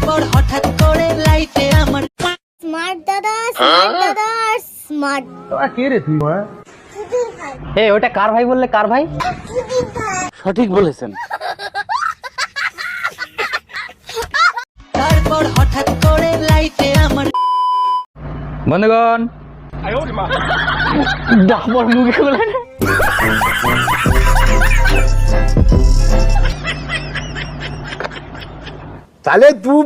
তারপর হঠাৎ করে লাইফে আমার স্মার্ট দাদা স্মার্ট কে রে তুই মা? এ ওটা কার ভাই বললে? কার ভাই? সঠিক বলেছেন। তারপর হঠাৎ করে লাইফে আমার বন্ধুগণ ডাবর মুখে বলে তাহলে তুই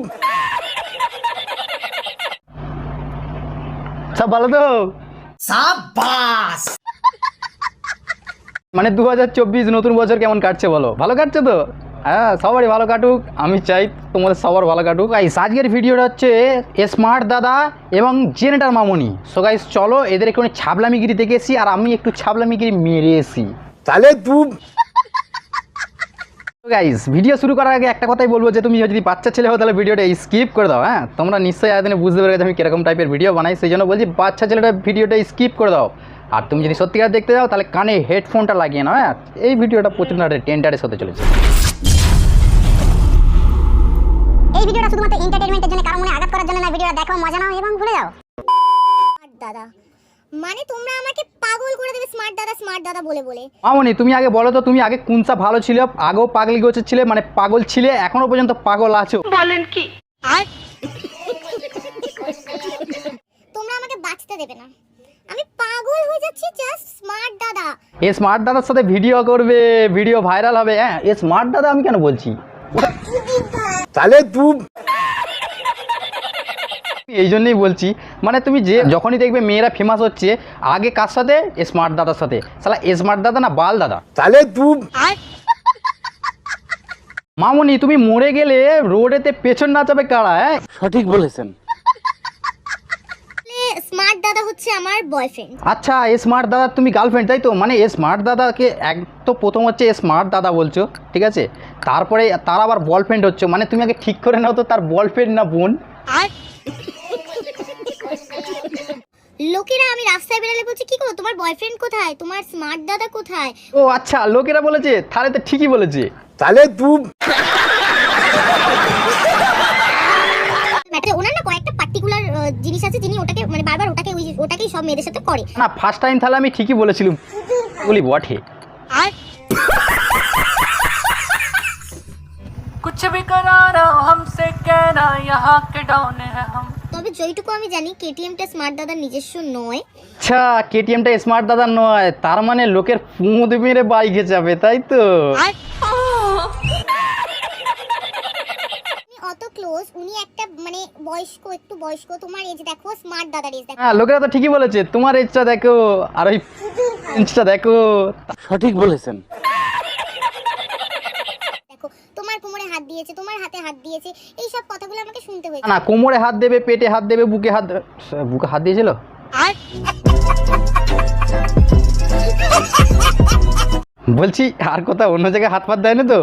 সব ভালো তো? মানে 2024 নতুন বছর কেমন কাটছে বলো? ভালো কাটছে তো? হ্যাঁ, সবারই ভালো কাটুক, আমি চাই তোমাদের সবার ভালো কাটুক। গাইস আজকের ভিডিওটা হচ্ছে স্মার্ট দাদা এবং জেনেটার মামনি। সো গাইস চলো এদের একটু ছাবলামিগিরি দেখে এসি আর আমি একটু ছাবলামিগিরি মেরে এসি। তাহলে তুই গাইস ভিডিও শুরু করার আগে একটা কথাই বলবো যে তুমি যদি বাচ্চা ছেলে হও তাহলে ভিডিওটা স্কিপ করে দাও। হ্যাঁ, তোমরা নিশ্চয়ই আয়তনে বুঝতে পেরে গেছো আমি কিরকম টাইপের ভিডিও বানাই, সেই জন্য বলছি বাচ্চা ছেলেটা ভিডিওটা স্কিপ করে দাও। আর তুমি যদি সত্যিকার দেখতে যাও তাহলে কানে হেডফোনটা লাগিয়ে নাও। হ্যাঁ, এই ভিডিওটা প্রচণ্ড টেন্ডারের হতে চলেছে। এই ভিডিওটা শুধুমাত্র এন্টারটেইনমেন্টের জন্য, কারো মনে আঘাত করার জন্য না। ভিডিওটা দেখো, মজা নাও এবং ভুলে যাও। স্মার্ট দাদা মানে তোমরা আমাকে পাগল করে দেবে স্মার্ট দাদা বলে বলে। মামনি তুমি আগে বলো তো, তুমি আগে কোনটা ভালো ছিল? আগেও পাগলি গোছের ছিলে, মানে পাগল ছিলে, এখনো পর্যন্ত পাগল আছো? বলেন কি? তোমরা আমাকে বাঁচতে দেবে না, আমি পাগল হয়ে যাচ্ছি জাস্ট স্মার্ট দাদা। এ স্মার্ট দাদার সাথে ভিডিও করবে, ভিডিও ভাইরাল হবে। হ্যাঁ, এ স্মার্ট দাদা আমি কেন বলছি? তাহলে তুই এই জন্যই বলছি, মানে তুমি যে যখনই দেখবে মেয়েরা ফেমাস হচ্ছে আগে কার সাথে? স্মার্ট দাদার সাথে। শালা স্মার্ট দাদা না বাল দাদা? তাহলে তুই মামনি তুমি মরে গেলে রোডেতে পেছন নাচাবে কারা? হ্যাঁ, সঠিক বলেছেন। স্মার্ট দাদা হচ্ছে আমার বয়ফ্রেন্ড। আচ্ছা, স্মার্ট দাদা তুমি গার্লফ্রেন্ড তাই তো? মানে স্মার্ট দাদাকে এক তো প্রথম হচ্ছে স্মার্ট দাদা বলছো, ঠিক আছে, তারপরে তার আবার বয়ফ্রেন্ড হচ্ছে, মানে তুমি আগে ঠিক করে নাও তো তার বয়ফ্রেন্ড না বোন। লোকেরা আমি রাস্তায় বেরালে বলছে কি গো তোমার বয়ফ্রেন্ড কোথায়, তোমার স্মার্ট দাদা কোথায়? ও আচ্ছা, লোকেরা বলেছে, তাহলে তো ঠিকই বলেছে। তাহলে তুই ওনার না কয়েকটা পার্টিকুলার জিনিস আছে যিনি ওটাকে মানে বারবার ওটাকেই সব মেয়েদের সাথে করে। না, ফার্স্ট টাইম তাহলে আমি ঠিকই বলেছিলাম, বলি বটে। कुछ भी कराना हमसे कहना यहाँ के डॉन है हम। তবে যেটুকু আমি জানি কেটিএমটা স্মার্ট দাদার নিজস্ব নয়। আচ্ছা, কেটিএমটা স্মার্ট দাদা নয়, তার মানে লোকের পুঁদ মেরে বাইকে যাবে তাই তো? অত ক্লোজ, উনি একটা মানে একটু বয়স্ক, তোমার এজ দেখো, স্মার্ট দাদার এজ দেখো। হ্যাঁ, লোকেরা তো ঠিকই বলেছে, তোমার এজটা দেখো আর ওই ইঞ্চটা দেখো। সঠিক বলেছেন। দেখো তোমার কোমরে হাত দিয়েছে, তোমার হাতে হাত দিয়েছে, এই সব কথাগুলো আমাকে শুনতে হয়েছে। না, কোমরে হাত দেবে, পেটে হাত দেবে, বুকে হাত দিয়েছিল। বলছি আর কোথাও অন্য জায়গায় হাত পাত দেয়নি তো?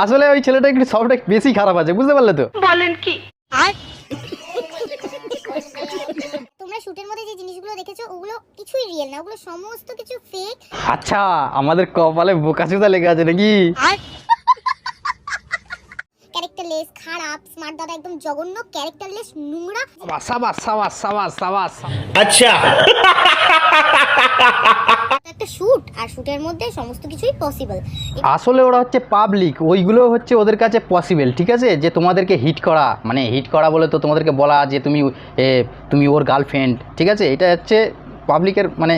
আসলে ওই ছেলেটা একটু সবটা বেশি খারাপ আছে, বুঝতে পারলে তো? বলেন কি? তোমরা শুটের মধ্যে যে জিনিসগুলো দেখেছো ওগুলো কিছুই রিয়েল না, ওগুলো সমস্ত কিছু ফেক। আচ্ছা, আমাদের কপালে বোকাচোদা লেগে আছে নাকি? ক্যারেক্টারলেস, খারাপ। স্মার্ট দাদা একদম জঘন্য, ক্যারেক্টারলেস, নোংরা। সাবাস সাবাস সাবাস সাবাস। আচ্ছা একটা শুট, আর শুটের মধ্যে সমস্ত কিছুই পসিবল। আসলে ওরা হচ্ছে পাবলিক, ওইগুলো হচ্ছে ওদের কাছে পসিবল, ঠিক আছে, যে তোমাদেরকে হিট করা, মানে হিট করা বলে তো তোমাদেরকে বলা যে তুমি ওর গার্লফ্রেন্ড, ঠিক আছে, এটা হচ্ছে পাবলিকের মানে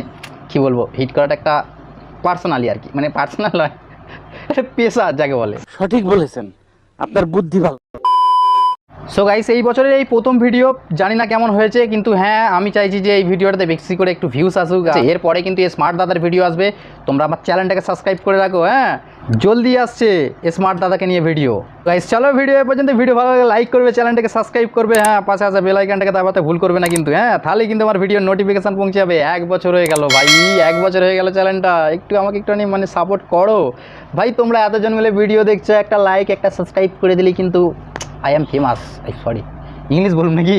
কি বলবো, হিট করাটা একটা পার্সোনালি আর কি, মানে পার্সোনাল নয়, একটা পেশা যাকে বলে। সঠিক বলেছেন, আপনার বুদ্ধি ভালো। সো গাইস এই বছরের এই প্রথম ভিডিও, জানি না কেমন হয়েছে, কিন্তু হ্যাঁ আমি চাইছি যে এই ভিডিওটাতে বেশি করে একটু ভিউস আসুক। এরপরে কিন্তু এই স্মার্ট দাদার ভিডিও আসবে, তোমরা আমার চ্যানেলটাকে সাবস্ক্রাইব করে রাখো। হ্যাঁ, জলদি আসছে স্মার্ট দাদাকে নিয়ে ভিডিও। গাইস চলো ভিডিও এ পর্যন্ত, ভিডিও ভালো লাগলে লাইক করবে, চ্যানেলটাকে সাবস্ক্রাইব করবে, হ্যাঁ পাশে আসা বেল আইকনটাকে দাবাতে ভুল করবে না কিন্তু। হ্যাঁ, তাহলে কিন্তু আমার ভিডিওর নোটিফিকেশন পৌঁছে যাবে। 1 বছর হয়ে গেল ভাই, 1 বছর হয়ে গেল চ্যানেলটা, আমাকে একটু মানে সাপোর্ট করো ভাই। তোমরা এতজন মিলে ভিডিও দেখছো, একটা লাইক একটা সাবস্ক্রাইব করে দিলেই কিন্তু I am famous. Sorry, English বলুন নাকি?